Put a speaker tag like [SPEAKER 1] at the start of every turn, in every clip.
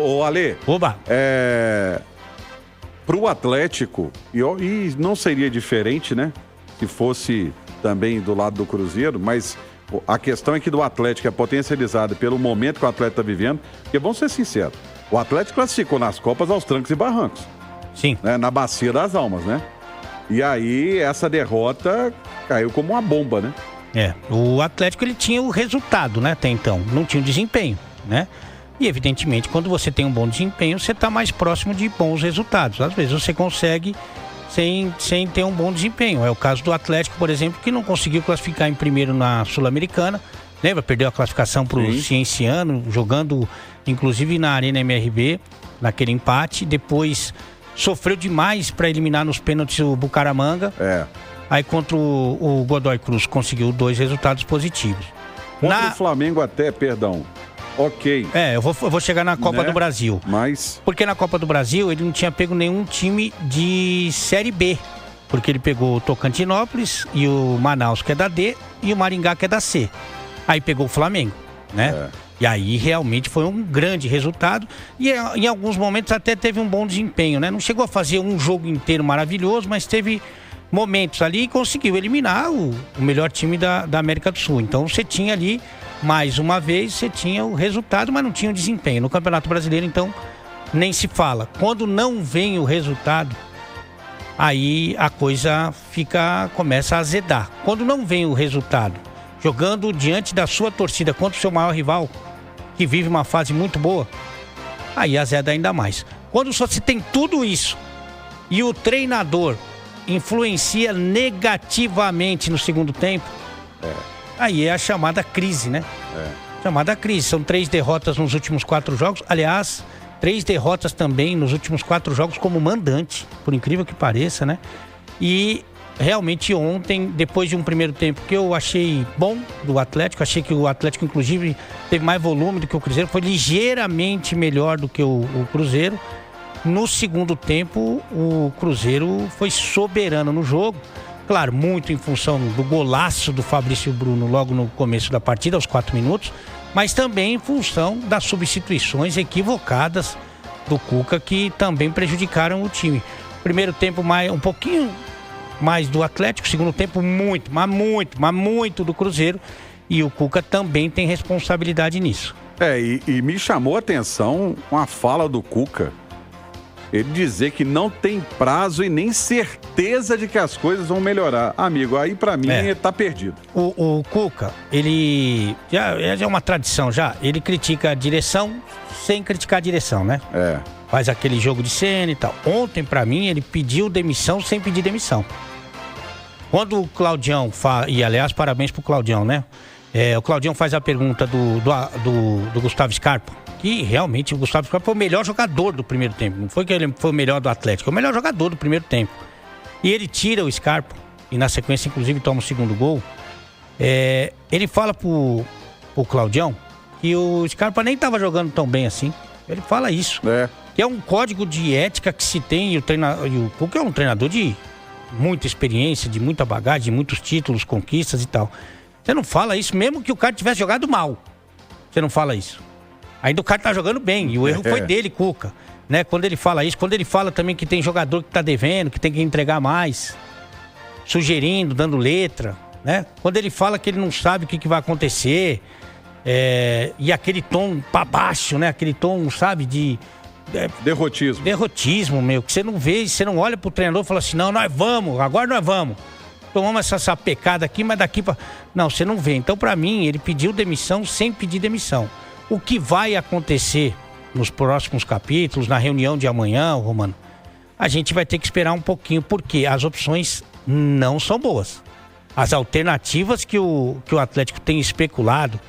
[SPEAKER 1] Ô Ale,
[SPEAKER 2] Oba!
[SPEAKER 1] Pro Atlético, e não seria diferente, né? Se fosse também do lado do Cruzeiro, mas a questão é que do Atlético é potencializada pelo momento que o Atlético está vivendo, porque vamos ser sinceros, o Atlético classificou nas Copas aos trancos e barrancos.
[SPEAKER 2] Sim.
[SPEAKER 1] Né? Na bacia das almas, né? E aí essa derrota caiu como uma bomba, né?
[SPEAKER 2] O Atlético ele tinha o resultado, né, até então, não tinha o desempenho, né? E evidentemente quando você tem um bom desempenho, você está mais próximo de bons resultados. Às vezes você consegue sem ter um bom desempenho. É o caso do Atlético, por exemplo, que não conseguiu classificar em primeiro na Sul-Americana. Lembra? Perdeu a classificação para o Cienciano, jogando inclusive na Arena MRB, naquele empate. Depois sofreu demais para eliminar nos pênaltis o Bucaramanga. Aí contra o Godoy Cruz conseguiu 2 resultados positivos.
[SPEAKER 1] Contra o Flamengo até, ok.
[SPEAKER 2] Eu vou chegar na Copa do Brasil.
[SPEAKER 1] Mas...
[SPEAKER 2] Porque na Copa do Brasil ele não tinha pego nenhum time de Série B. Porque ele pegou o Tocantinópolis e o Manaus, que é da D, e o Maringá, que é da C. Aí pegou o Flamengo, né? E aí realmente foi um grande resultado. E em alguns momentos até teve um bom desempenho, né? Não chegou a fazer um jogo inteiro maravilhoso, mas teve momentos ali e conseguiu eliminar o melhor time da América do Sul. Então você tinha ali, mais uma vez, você tinha o resultado, mas não tinha o desempenho. No Campeonato Brasileiro, então, nem se fala. Quando não vem o resultado, aí a coisa começa a azedar. Quando não vem o resultado, jogando diante da sua torcida contra o seu maior rival, que vive uma fase muito boa, aí azeda ainda mais. Quando só se tem tudo isso e o treinador influencia negativamente no segundo tempo, aí é a chamada crise, né? Chamada crise. São 3 derrotas nos últimos 4 jogos. Aliás, 3 derrotas também nos últimos 4 jogos como mandante, por incrível que pareça, né? E realmente ontem, depois de um primeiro tempo que eu achei bom do Atlético, achei que o Atlético inclusive teve mais volume do que o Cruzeiro, foi ligeiramente melhor do que o Cruzeiro. No segundo tempo, o Cruzeiro foi soberano no jogo. Claro, muito em função do golaço do Fabrício Bruno logo no começo da partida, aos 4 minutos, mas também em função das substituições equivocadas do Cuca, que também prejudicaram o time. Primeiro tempo um pouquinho mais do Atlético, segundo tempo muito do Cruzeiro, e o Cuca também tem responsabilidade nisso.
[SPEAKER 1] E me chamou a atenção uma fala do Cuca. Ele dizer que não tem prazo e nem certeza de que as coisas vão melhorar. Amigo, aí pra mim ele tá perdido.
[SPEAKER 2] O Cuca, ele já é uma tradição já. Ele critica a direção sem criticar a direção, né? Faz aquele jogo de cena e tal. Ontem, pra mim, ele pediu demissão sem pedir demissão. Quando o Claudião e aliás, parabéns pro Claudião, né? O Claudião faz a pergunta do Gustavo Scarpa, que realmente o Gustavo Scarpa foi o melhor jogador do primeiro tempo. Não foi que ele foi o melhor do Atlético, foi o melhor jogador do primeiro tempo. E ele tira o Scarpa, e na sequência, inclusive, toma o segundo gol. Ele fala pro Claudião que o Scarpa nem estava jogando tão bem assim. Ele fala isso. Que é um código de ética que se tem, e o Cuca é um treinador de muita experiência, de muita bagagem, de muitos títulos, conquistas e tal. Você não fala isso, mesmo que o cara tivesse jogado mal. Você não fala isso. Ainda o cara tá jogando bem, e o erro foi dele, Cuca, né? Quando ele fala isso, quando ele fala também que tem jogador que tá devendo, que tem que entregar mais, sugerindo, dando letra, né? Quando ele fala que ele não sabe o que vai acontecer, e aquele tom pra baixo, né? Aquele tom, sabe, de...
[SPEAKER 1] derrotismo.
[SPEAKER 2] Derrotismo, que você não vê, você não olha pro treinador e fala assim, não, agora nós vamos. Tomamos essa pecada aqui, mas daqui pra... Não, você não vê. Então, pra mim, ele pediu demissão sem pedir demissão. O que vai acontecer nos próximos capítulos, na reunião de amanhã, Romano, a gente vai ter que esperar um pouquinho, porque as opções não são boas. As alternativas que o Atlético tem especulado,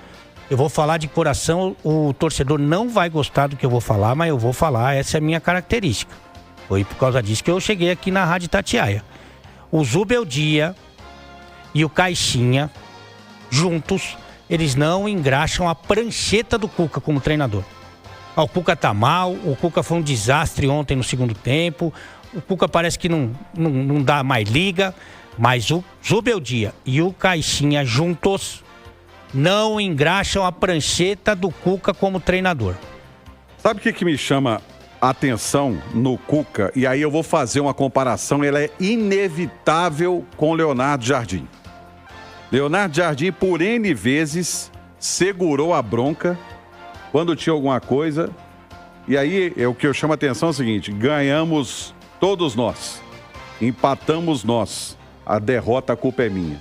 [SPEAKER 2] eu vou falar de coração, o torcedor não vai gostar do que eu vou falar, mas eu vou falar, essa é a minha característica. Foi por causa disso que eu cheguei aqui na Rádio Itatiaia. O Zubeldia e o Caixinha, juntos, eles não engraxam a prancheta do Cuca como treinador. O Cuca tá mal, o Cuca foi um desastre ontem no segundo tempo, o Cuca parece que não dá mais liga, mas o Zubeldia e o Caixinha juntos não engraxam a prancheta do Cuca como treinador.
[SPEAKER 1] Sabe o que me chama a atenção no Cuca? E aí eu vou fazer uma comparação, ela é inevitável com Leonardo Jardim. Leonardo Jardim, por N vezes, segurou a bronca quando tinha alguma coisa. E aí, o que eu chamo a atenção é o seguinte: ganhamos todos nós, empatamos nós, a derrota, a culpa é minha.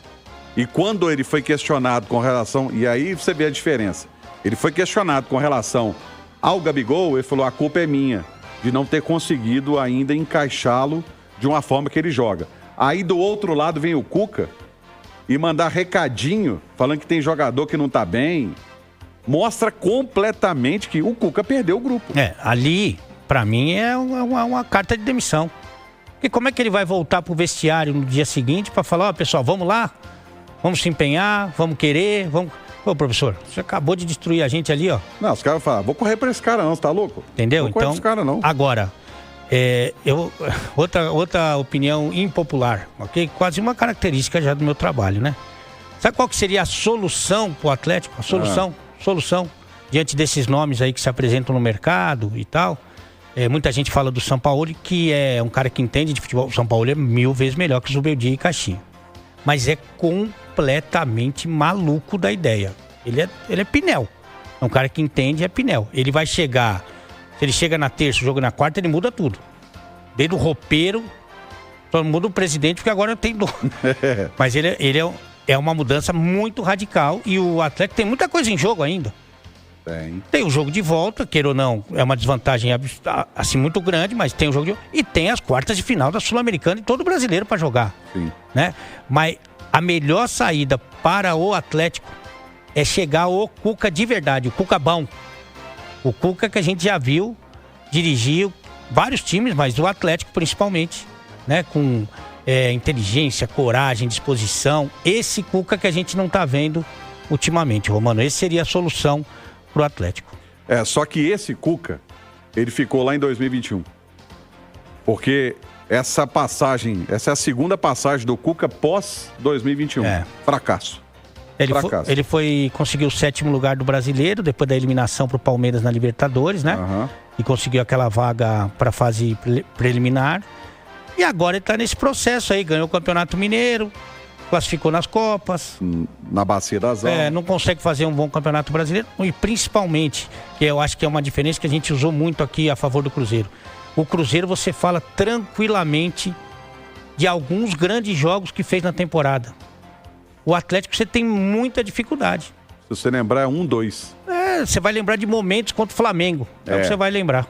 [SPEAKER 1] E quando ele foi questionado com relação... E aí você vê a diferença. Ele foi questionado com relação ao Gabigol, ele falou: a culpa é minha, de não ter conseguido ainda encaixá-lo de uma forma que ele joga. Aí do outro lado vem o Cuca e mandar recadinho falando que tem jogador que não tá bem. Mostra completamente que o Cuca perdeu o grupo.
[SPEAKER 2] Ali, pra mim, é uma carta de demissão. Porque como é que ele vai voltar pro vestiário no dia seguinte pra falar: ó, pessoal, vamos lá, vamos se empenhar, vamos querer, vamos... Ô, professor, você acabou de destruir a gente ali, ó.
[SPEAKER 1] Não, os caras falam: vou correr pra esse cara não, você tá louco?
[SPEAKER 2] Entendeu?
[SPEAKER 1] Não correr
[SPEAKER 2] Então,
[SPEAKER 1] pra esse cara não.
[SPEAKER 2] Agora, outra opinião impopular, ok? Quase uma característica já do meu trabalho, né? Sabe qual que seria a solução pro Atlético? A solução, diante desses nomes aí que se apresentam no mercado e tal. Muita gente fala do Sampaoli, que é um cara que entende de futebol. O Sampaoli é 1000 vezes melhor que o Zubeldia e Caixinha. Mas é completamente maluco da ideia. Ele é Pinel. É um cara que entende, é Pinel. Ele vai chegar... Se ele chega na terça, o jogo na quarta, ele muda tudo. Desde o roupeiro, só muda o presidente, porque agora tem dono. Mas ele é uma mudança muito radical. E o Atlético tem muita coisa em jogo ainda. Tem o jogo de volta, queira ou não, é uma desvantagem assim muito grande, mas tem o jogo de volta. E tem as quartas de final da Sul-Americana e todo brasileiro para jogar.
[SPEAKER 1] Sim.
[SPEAKER 2] Né? Mas a melhor saída para o Atlético é chegar o Cuca de verdade, o Cuca bom. O Cuca que a gente já viu, dirigiu vários times, mas o Atlético principalmente, né? Com inteligência, coragem, disposição. Esse Cuca que a gente não tá vendo ultimamente, Romano. Esse seria a solução pro Atlético.
[SPEAKER 1] Só que esse Cuca, ele ficou lá em 2021. Porque essa é a segunda passagem do Cuca pós 2021. Fracasso.
[SPEAKER 2] Ele conseguiu o 7º lugar do Brasileiro, depois da eliminação pro Palmeiras na Libertadores, né? E conseguiu aquela vaga pra fase preliminar. E agora ele tá nesse processo aí, ganhou o Campeonato Mineiro, classificou nas Copas.
[SPEAKER 1] Na Bacia das Almas.
[SPEAKER 2] Não consegue fazer um bom Campeonato Brasileiro. E principalmente, que eu acho que é uma diferença que a gente usou muito aqui a favor do Cruzeiro. O Cruzeiro, você fala tranquilamente de alguns grandes jogos que fez na temporada. O Atlético, você tem muita dificuldade.
[SPEAKER 1] Se você lembrar, é 1-2.
[SPEAKER 2] Você vai lembrar de momentos contra o Flamengo. É o que você vai lembrar.